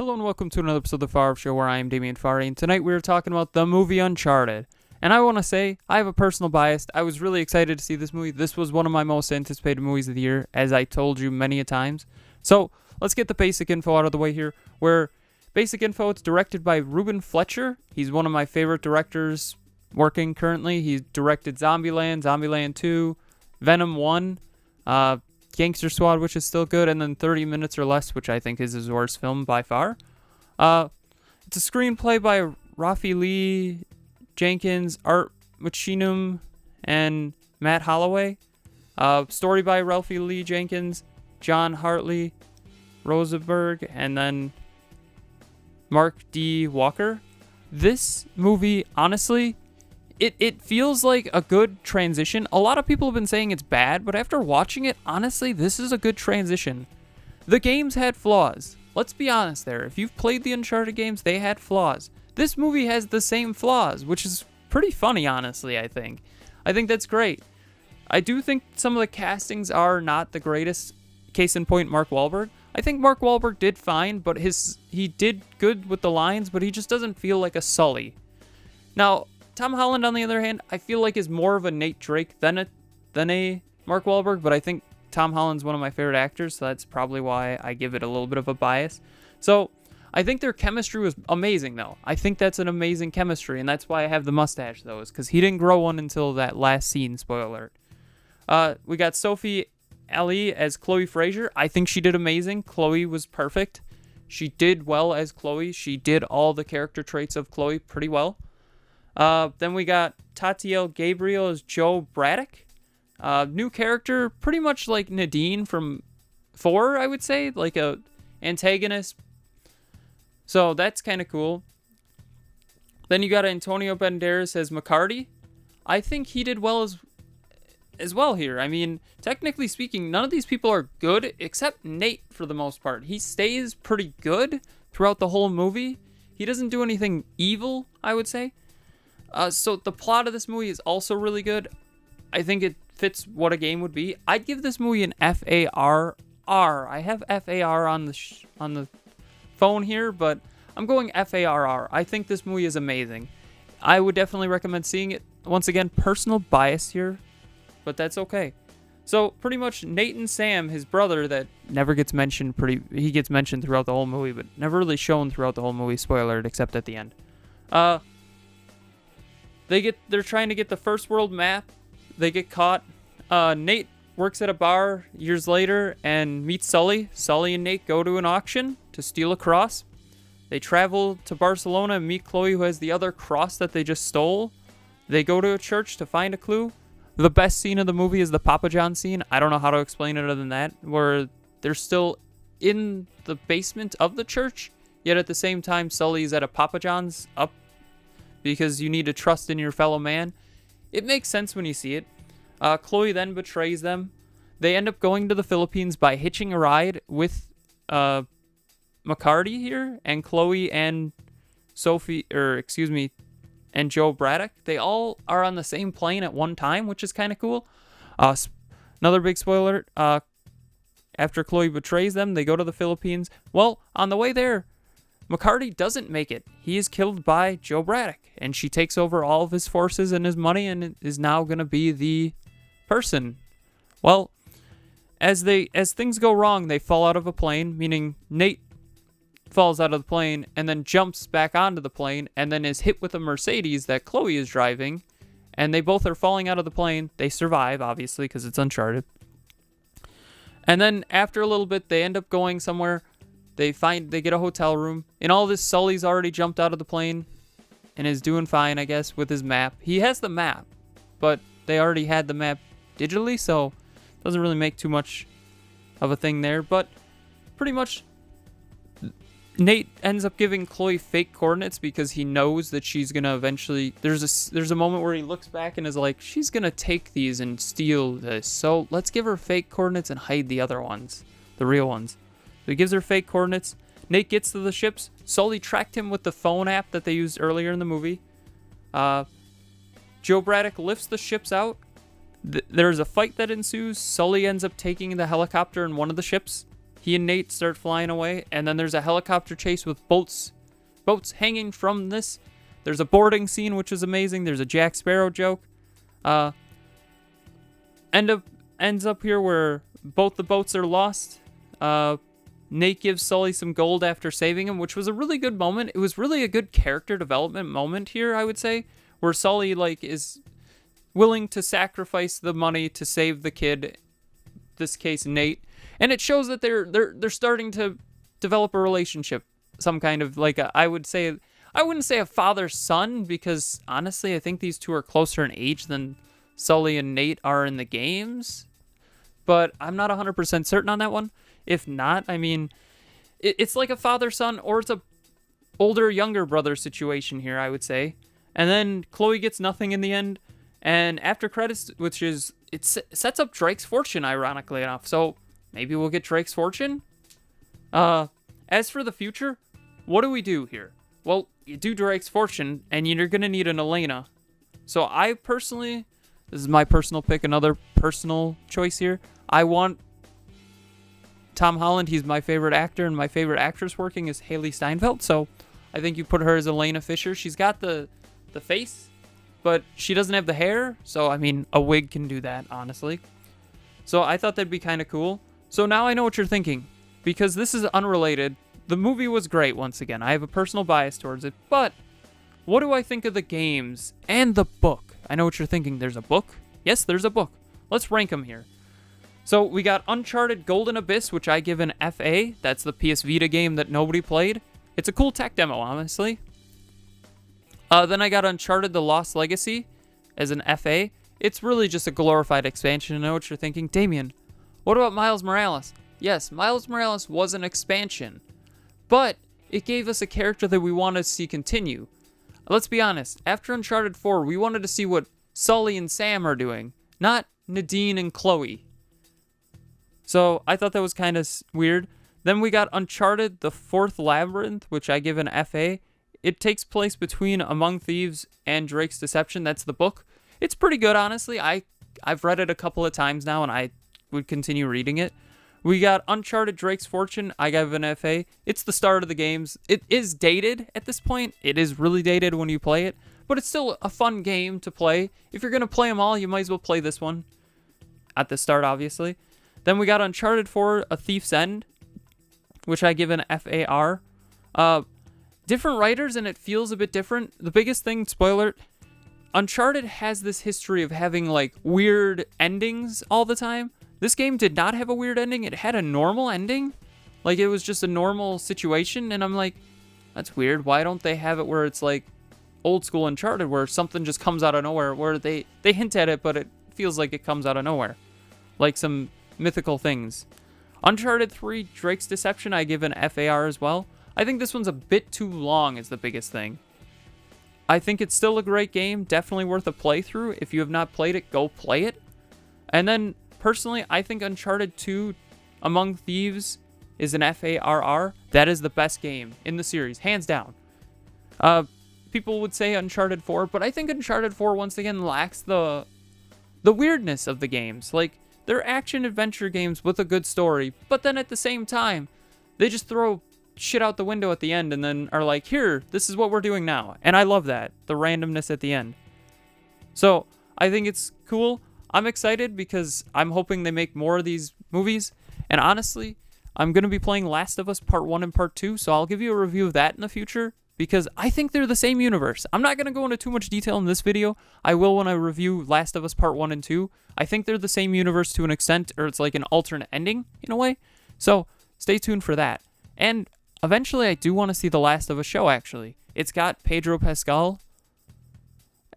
Hello and welcome to another episode of the Farr Show where I am Damian Farr, and tonight we are talking about the movie Uncharted. And I want to say, I have a personal bias. I was really excited to see this movie. This was one of my most anticipated movies of the year, as I told you many a times. So, let's get the basic info out of the way here, where basic info, it's directed by Ruben Fletcher. He's one of my favorite directors working currently. He directed Zombieland, Zombieland 2, Venom 1, Gangster Squad, which is still good, and then 30 Minutes or Less, which I think is his worst film by far. It's a screenplay by Rafi Lee Jenkins, Art Machinum, and Matt Holloway. Story by Ralphie Lee Jenkins, John Hartley, Rosenberg, and then Mark D. Walker. This movie, honestly, it feels like a good transition. A lot of people have been saying it's bad, but after watching it, honestly, this is a good transition. The games had flaws. Let's be honest there. If you've played the Uncharted games, they had flaws. This movie has the same flaws, which is pretty funny, honestly, I think. I think that's great. I do think some of the castings are not the greatest. Case in point, Mark Wahlberg. I think Mark Wahlberg did fine, but he did good with the lines, but he just doesn't feel like a Sully. Now, Tom Holland, on the other hand, I feel like is more of a Nate Drake than a Mark Wahlberg, but I think Tom Holland's one of my favorite actors, so that's probably why I give it a little bit of a bias. So, I think their chemistry was amazing, though. I think that's an amazing chemistry, and that's why I have the mustache, though, is because he didn't grow one until that last scene, spoiler alert. We got Sophie Ellie as Chloe Fraser. I think she did amazing. Chloe was perfect. She did well as Chloe. She did all the character traits of Chloe pretty well. Then we got Tatiel Gabriel as Joe Braddock. New character, pretty much like Nadine from Farr, I would say, like a antagonist. So that's kind of cool. Then you got Antonio Banderas as McCarty. I think he did well as well here. I mean, technically speaking, none of these people are good except Nate for the most part. He stays pretty good throughout the whole movie. He doesn't do anything evil, I would say. So the plot of this movie is also really good. I think it fits what a game would be. I'd give this movie an FARR. I have FAR on the phone here, but I'm going FARR. I think this movie is amazing. I would definitely recommend seeing it. Once again, personal bias here, but that's okay. So pretty much Nate and Sam, his brother that never gets mentioned, he gets mentioned throughout the whole movie, but never really shown throughout the whole movie, spoiler alert, except at the end. They're trying to get the first world map. They get caught. Nate works at a bar years later and meets Sully. Sully and Nate go to an auction to steal a cross. They travel to Barcelona and meet Chloe, who has the other cross that they just stole. They go to a church to find a clue. The best scene of the movie is the Papa John scene. I don't know how to explain it other than that, where they're still in the basement of the church, yet at the same time Sully's at a Papa John's up because you need to trust in your fellow man. It makes sense when you see it. Chloe then betrays them. They end up going to the Philippines by hitching a ride with McCarty here, and Chloe and and Joe Braddock. They all are on the same plane at one time, which is kind of cool. Another big spoiler. After Chloe betrays them, they go to the Philippines. Well, on the way there, McCarty doesn't make it. He is killed by Joe Braddock, and she takes over all of his forces and his money and is now going to be the person. Well, as things go wrong, they fall out of a plane, meaning Nate falls out of the plane and then jumps back onto the plane and then is hit with a Mercedes that Chloe is driving, and they both are falling out of the plane. They survive, obviously, because it's Uncharted. And then after a little bit, they end up going somewhere. They get a hotel room. In all this, Sully's already jumped out of the plane and is doing fine, I guess, with his map. He has the map, but they already had the map digitally, so it doesn't really make too much of a thing there. But pretty much, Nate ends up giving Chloe fake coordinates because he knows that she's going to eventually... There's a moment where he looks back and is like, she's going to take these and steal this, so let's give her fake coordinates and hide the other ones, the real ones. So he gives her fake coordinates. Nate gets to the ships. Sully tracked him with the phone app that they used earlier in the movie. Joe Braddock lifts the ships out. There's a fight that ensues. Sully ends up taking the helicopter in one of the ships. he and Nate start flying away, and then there's a helicopter chase with boats hanging from this. There's a boarding scene, which is amazing. There's a Jack Sparrow joke. Ends up here where both the boats are lost. Nate gives Sully some gold after saving him, which was a really good moment. It was really a good character development moment here, I would say, where Sully is willing to sacrifice the money to save the kid, this case Nate, and it shows that they're starting to develop a relationship, some kind of I wouldn't say a father-son, because honestly I think these two are closer in age than Sully and Nate are in the games, but I'm not 100% certain on that one. If not, I mean, it's like a father-son, or it's a older-younger brother situation here, I would say. And then Chloe gets nothing in the end. And after credits, it sets up Drake's fortune, ironically enough. So maybe we'll get Drake's fortune. As for the future, what do we do here? Well, you do Drake's fortune, and you're going to need an Elena. So I personally, this is my personal pick, another personal choice here. I want Tom Holland. He's my favorite actor, and my favorite actress working is Haley Steinfeld. So I think you put her as Elena Fisher. She's got the face, but she doesn't have the hair. So, I mean, a wig can do that, honestly. So I thought that'd be kind of cool. So now I know what you're thinking, because this is unrelated. The movie was great, once again. I have a personal bias towards it, but what do I think of the games and the book? I know what you're thinking. There's a book? Yes, there's a book. Let's rank them here. So we got Uncharted Golden Abyss, which I give an FA. That's the PS Vita game that nobody played. It's a cool tech demo, honestly. Then I got Uncharted The Lost Legacy as an FA. It's really just a glorified expansion. I know what you're thinking. Damien, what about Miles Morales? Yes, Miles Morales was an expansion, but it gave us a character that we wanted to see continue. Let's be honest. After Uncharted 4, we wanted to see what Sully and Sam are doing, not Nadine and Chloe. So I thought that was kind of weird. Then we got Uncharted The Fourth Labyrinth, which I give an FA. It takes place between Among Thieves and Drake's Deception. That's the book. It's pretty good, honestly. I've read it a couple of times now, and I would continue reading it. We got Uncharted Drake's Fortune. I gave an FA. It's the start of the games. It is dated at this point. It is really dated when you play it, but it's still a fun game to play. If you're going to play them all, you might as well play this one at the start, obviously. Then we got Uncharted 4, A Thief's End, which I give an FAR. Different writers, and it feels a bit different. The biggest thing, spoiler, Uncharted has this history of having, weird endings all the time. This game did not have a weird ending. It had a normal ending. It was just a normal situation, and I'm like, that's weird. Why don't they have it where it's old school Uncharted, where something just comes out of nowhere, where they hint at it, but it feels like it comes out of nowhere. Like some mythical things. Uncharted 3, Drake's Deception, I give an FAR as well. I think this one's a bit too long is the biggest thing. I think it's still a great game, definitely worth a playthrough. If you have not played it, go play it. And then, personally, I think Uncharted 2, Among Thieves, is an FARR. That is the best game in the series, hands down. People would say Uncharted 4, but I think Uncharted 4, once again, lacks the weirdness of the games. They're action-adventure games with a good story, but then at the same time, they just throw shit out the window at the end and then are like, here, this is what we're doing now. And I love that, the randomness at the end. So, I think it's cool. I'm excited because I'm hoping they make more of these movies. And honestly, I'm going to be playing Last of Us Part 1 and Part 2, so I'll give you a review of that in the future, because I think they're the same universe. I'm not going to go into too much detail in this video. I will when I review Last of Us Part 1 and 2. I think they're the same universe to an extent, or it's like an alternate ending, in a way. So, stay tuned for that. And eventually, I do want to see The Last of Us show, actually. It's got Pedro Pascal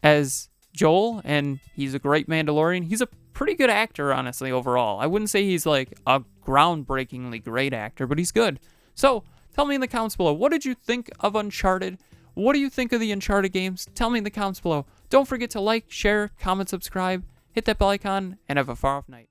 as Joel, and he's a great Mandalorian. He's a pretty good actor, honestly, overall. I wouldn't say he's a groundbreakingly great actor, but he's good. So, tell me in the comments below, what did you think of Uncharted? What do you think of the Uncharted games? Tell me in the comments below. Don't forget to like, share, comment, subscribe, hit that bell icon, and have a far off night.